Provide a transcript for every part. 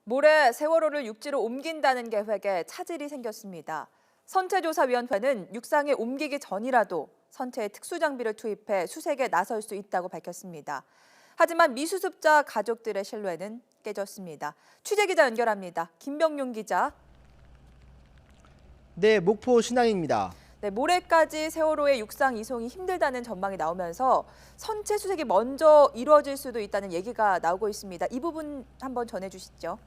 모레 세월호를 육지로 옮긴다는 계획에 차질이 생겼습니다. 선체조사위원회는 육상에 옮기기 전이라도 선체에 특수장비를 투입해 수색에 나설 수 있다고 밝혔습니다. 하지만 미수습자 가족들의 신뢰는 깨졌습니다. 취재기자 연결합니다. 김병용 기자. 네, 목포 신항입니다. 네, 모레까지 세월호의 육상 이송이 힘들다는 전망이 나오면서 선체 수색이 먼저 이루어질 수도 있다는 얘기가 나오고 있습니다. 이 부분 한번 전해주시죠.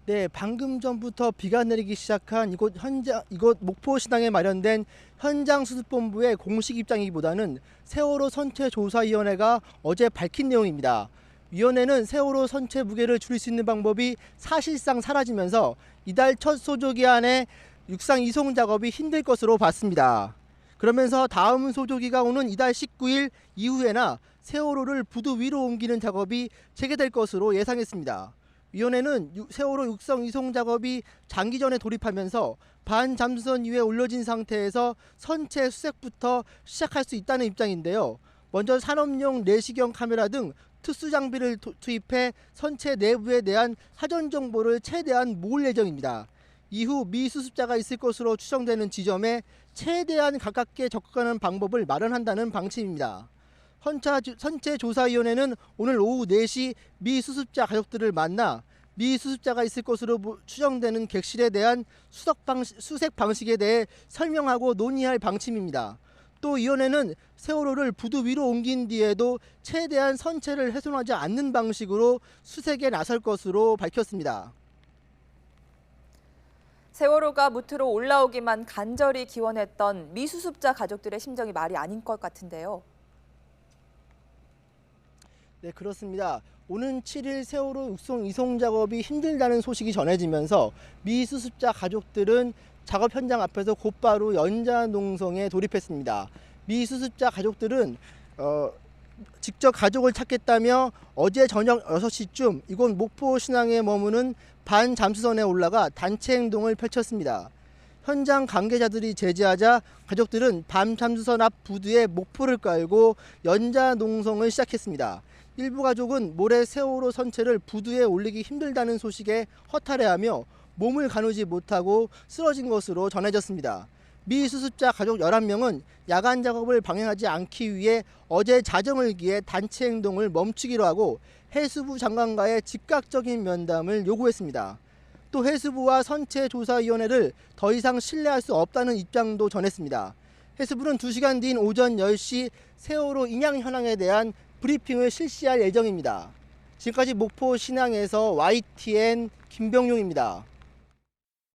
네, 방금 전부터 비가 내리기 시작한 이곳 목포 신항에 마련된 현장 수습본부의 공식 입장이기보다는 세월호 선체조사위원회가 어제 밝힌 내용입니다. 위원회는 세월호 선체 무게를 줄일 수 있는 방법이 사실상 사라지면서 이달 첫 소조기 안에 육상 이송 작업이 힘들 것으로 봤습니다. 그러면서 다음 소조기가 오는 이달 19일 이후에나 세월호를 부두 위로 옮기는 작업이 재개될 것으로 예상했습니다. 위원회는 세월호 육상 이송 작업이 장기전에 돌입하면서 반잠수선 위에 올려진 상태에서 선체 수색부터 시작할 수 있다는 입장인데요. 먼저 산업용 내시경 카메라 등 특수 장비를 투입해 선체 내부에 대한 사전 정보를 최대한 모을 예정입니다. 이후 미수습자가 있을 것으로 추정되는 지점에 최대한 가깝게 접근하는 방법을 마련한다는 방침입니다. 선체조사위원회는 오늘 오후 4시 미수습자 가족들을 만나 미수습자가 있을 것으로 추정되는 객실에 대한 수색 방식에 대해 설명하고 논의할 방침입니다. 또 위원회는 세월호를 부두 위로 옮긴 뒤에도 최대한 선체를 훼손하지 않는 방식으로 수색에 나설 것으로 밝혔습니다. 세월호가 무트로 올라오기만 간절히 기원했던 미수습자 가족들의 심정이 말이 아닌 것 같은데요. 네, 그렇습니다. 오는 7일 세월호 육상 이송 작업이 힘들다는 소식이 전해지면서 미수습자 가족들은 작업 현장 앞에서 곧바로 연자농성에 돌입했습니다. 미수습자 가족들은 직접 가족을 찾겠다며 어제 저녁 6시쯤 이곳 목포 신항에 머무는 반잠수선에 올라가 단체 행동을 펼쳤습니다. 현장 관계자들이 제지하자 가족들은 반잠수선 앞 부두에 목포를 깔고 연자농성을 시작했습니다. 일부 가족은 모레 세월호 선체를 부두에 올리기 힘들다는 소식에 허탈해하며 몸을 가누지 못하고 쓰러진 것으로 전해졌습니다. 미수습자 가족 11명은 야간 작업을 방해하지 않기 위해 어제 자정을 기해 단체 행동을 멈추기로 하고 해수부 장관과의 즉각적인 면담을 요구했습니다. 또 해수부와 선체조사위원회를 더 이상 신뢰할 수 없다는 입장도 전했습니다. 해수부는 2시간 뒤인 오전 10시 세월호 인양 현황에 대한 브리핑을 실시할 예정입니다. 지금까지 목포 신항에서 YTN 김병용입니다.